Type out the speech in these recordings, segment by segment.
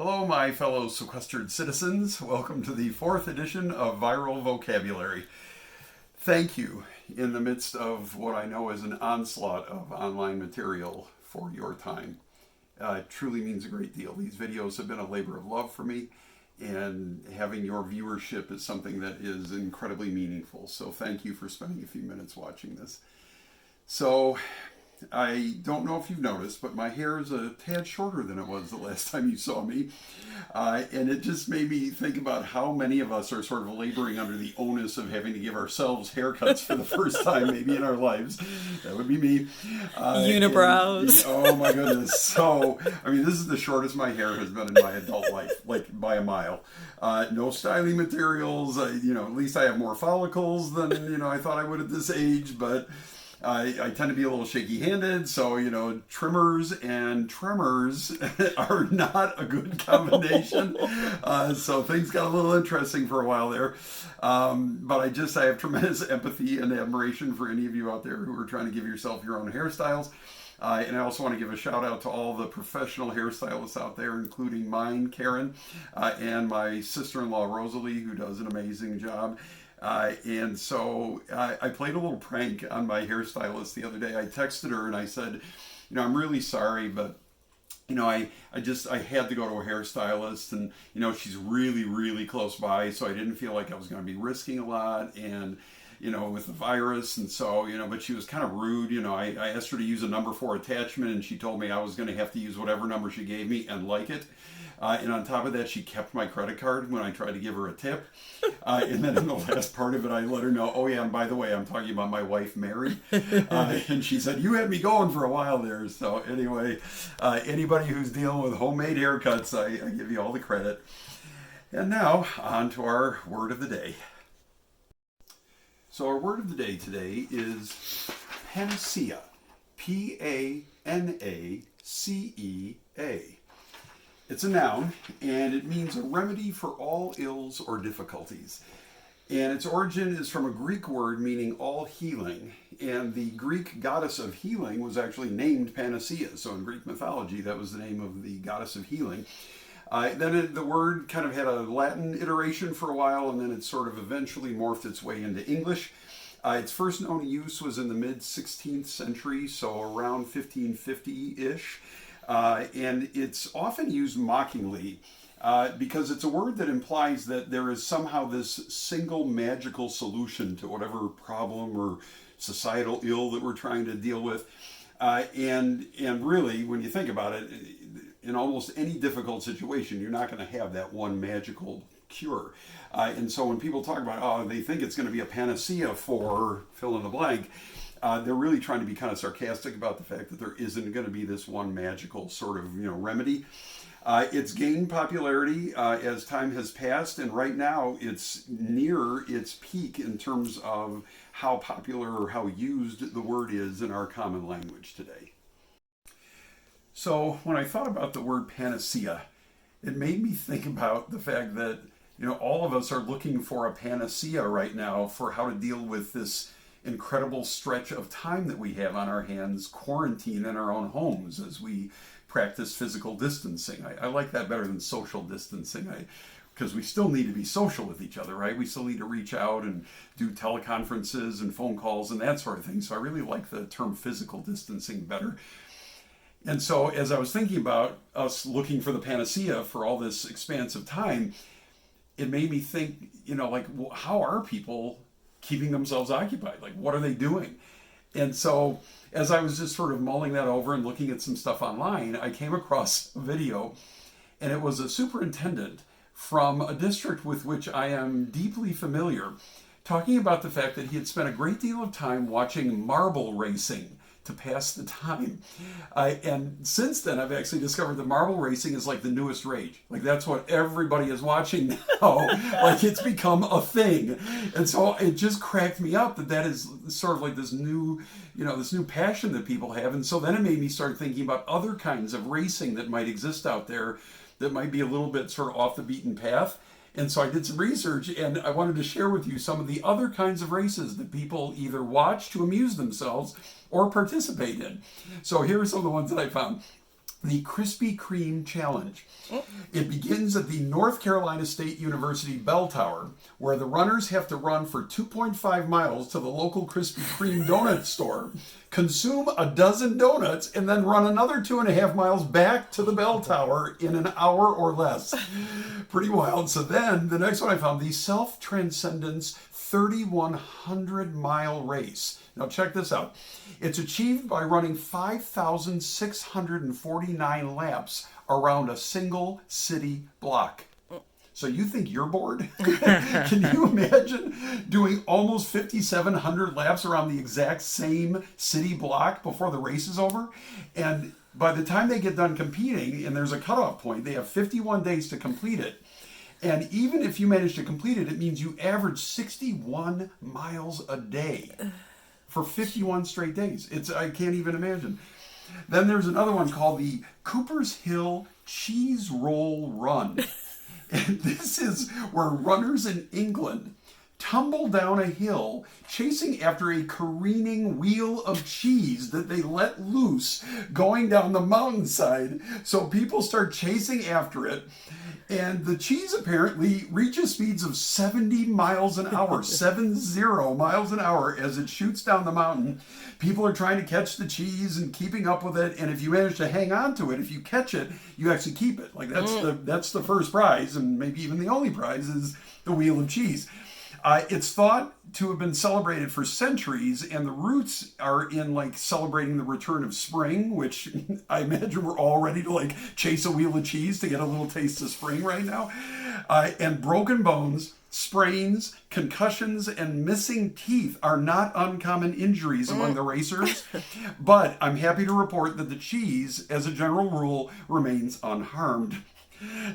Hello, my fellow sequestered citizens. Welcome to the fourth edition of Viral Vocabulary. Thank you in the midst of what I know is an onslaught of online material for your time. It truly means a great deal. These videos have been a labor of love for me, and having your viewership is something that is incredibly meaningful. So thank you for spending a few minutes watching this. So I don't know if you've noticed, but my hair is a tad shorter than it was the last time you saw me. And it just made me think about how many of us are sort of laboring under the onus of having to give ourselves haircuts for the first time, maybe in our lives. That would be me. Unibrows. Oh my goodness. So, I mean, this is the shortest my hair has been in my adult life, like by a mile. No styling materials. At least I have more follicles than, I thought I would at this age, but I tend to be a little shaky-handed, so, trimmers and tremors are not a good combination. So things got a little interesting for a while there. But I have tremendous empathy and admiration for any of you out there who are trying to give yourself your own hairstyles. And I also want to give a shout out to all the professional hairstylists out there, including mine, Karen, and my sister-in-law, Rosalie, who does an amazing job. And so I played a little prank on my hairstylist the other day. I texted her and I said, I'm really sorry, but I had to go to a hairstylist, and she's really, really close by, so I didn't feel like I was going to be risking a lot, and with the virus, and so but she was kind of rude. I asked her to use a number 4 attachment, and she told me I was going to have to use whatever number she gave me and like it. And on top of that, she kept my credit card when I tried to give her a tip. And then in the last part of it, I let her know, oh yeah, and by the way, I'm talking about my wife, Mary. And she said, you had me going for a while there. So anyway, anybody who's dealing with homemade haircuts, I give you all the credit. And now, on to our word of the day. So our word of the day today is Panacea. Panacea. It's a noun, and it means a remedy for all ills or difficulties. And its origin is from a Greek word meaning all healing. And the Greek goddess of healing was actually named Panacea. So in Greek mythology, that was the name of the goddess of healing. Then the word kind of had a Latin iteration for a while, and then it sort of eventually morphed its way into English. Its first known use was in the mid-16th century, so around 1550-ish. And it's often used mockingly because it's a word that implies that there is somehow this single magical solution to whatever problem or societal ill that we're trying to deal with. And really, when you think about it, in almost any difficult situation, you're not going to have that one magical cure. And so when people talk about, they think it's going to be a panacea for fill in the blank, they're really trying to be kind of sarcastic about the fact that there isn't going to be this one magical sort of remedy. It's gained popularity as time has passed, and right now it's near its peak in terms of how popular or how used the word is in our common language today. So when I thought about the word panacea, it made me think about the fact that all of us are looking for a panacea right now for how to deal with this incredible stretch of time that we have on our hands, quarantined in our own homes as we practice physical distancing. I like that better than social distancing, because we still need to be social with each other, right? We still need to reach out and do teleconferences and phone calls and that sort of thing. So I really like the term physical distancing better. And so as I was thinking about us looking for the panacea for all this expansive time, it made me think, how are people keeping themselves occupied? Like, what are they doing? And so as I was just sort of mulling that over and looking at some stuff online, I came across a video, and it was a superintendent from a district with which I am deeply familiar, talking about the fact that he had spent a great deal of time watching marble racing to pass the time. And since then, I've actually discovered that marble racing is like the newest rage. Like, that's what everybody is watching now. Like, it's become a thing. And so it just cracked me up that is sort of like this new, this new passion that people have. And so then it made me start thinking about other kinds of racing that might exist out there that might be a little bit sort of off the beaten path. And so I did some research, and I wanted to share with you some of the other kinds of races that people either watch to amuse themselves or participate in. So here are some of the ones that I found. the Krispy Kreme Challenge. It begins at the North Carolina State University Bell Tower, where the runners have to run for 2.5 miles to the local Krispy Kreme donut store, consume a dozen donuts, and then run another 2.5 miles back to the Bell Tower in an hour or less. Pretty wild. So then, the next one I found, the Self-Transcendence 3,100-mile race. Now check this out. It's achieved by running 5,649 laps around a single city block. So you think you're bored? Can you imagine doing almost 5,700 laps around the exact same city block before the race is over? And by the time they get done competing, and there's a cutoff point, they have 51 days to complete it. And even if you manage to complete it, it means you average 61 miles a day for 51 straight days. I can't even imagine. Then there's another one called the Cooper's Hill Cheese Roll Run. And this is where runners in England tumble down a hill chasing after a careening wheel of cheese that they let loose going down the mountainside. So people start chasing after it. And the cheese apparently reaches speeds of 70 miles an hour, 70 miles an hour as it shoots down the mountain. People are trying to catch the cheese and keeping up with it. And if you manage to hang on to it, if you catch it, you actually keep it. Like that's the first prize, and maybe even the only prize is the wheel of cheese. It's thought to have been celebrated for centuries, and the roots are in like celebrating the return of spring, which I imagine we're all ready to like chase a wheel of cheese to get a little taste of spring right now. And broken bones, sprains, concussions, and missing teeth are not uncommon injuries among the racers. But I'm happy to report that the cheese, as a general rule, remains unharmed.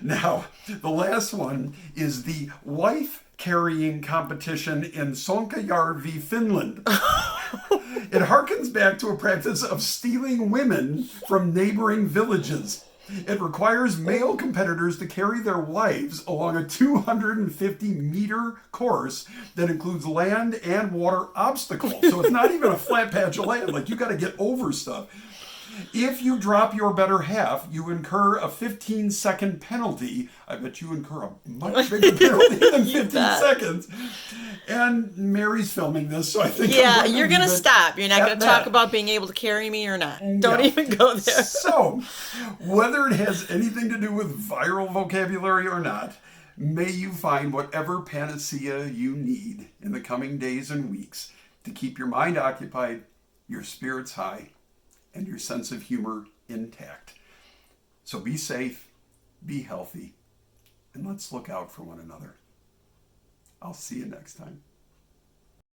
Now, the last one is the wife carrying competition in Sonkajärvi, Finland. It harkens back to a practice of stealing women from neighboring villages. It requires male competitors to carry their wives along a 250-meter course that includes land and water obstacles. So it's not even a flat patch of land. Like, you got to get over stuff. If you drop your better half, you incur a 15-second penalty. I bet you incur a much bigger penalty than 15 seconds. And Mary's filming this, so I think you're going to stop. You're not going to talk about being able to carry me or not. Don't even go there. So, whether it has anything to do with viral vocabulary or not, may you find whatever panacea you need in the coming days and weeks to keep your mind occupied, your spirits high, and your sense of humor intact. So be safe, be healthy, and let's look out for one another. I'll see you next time.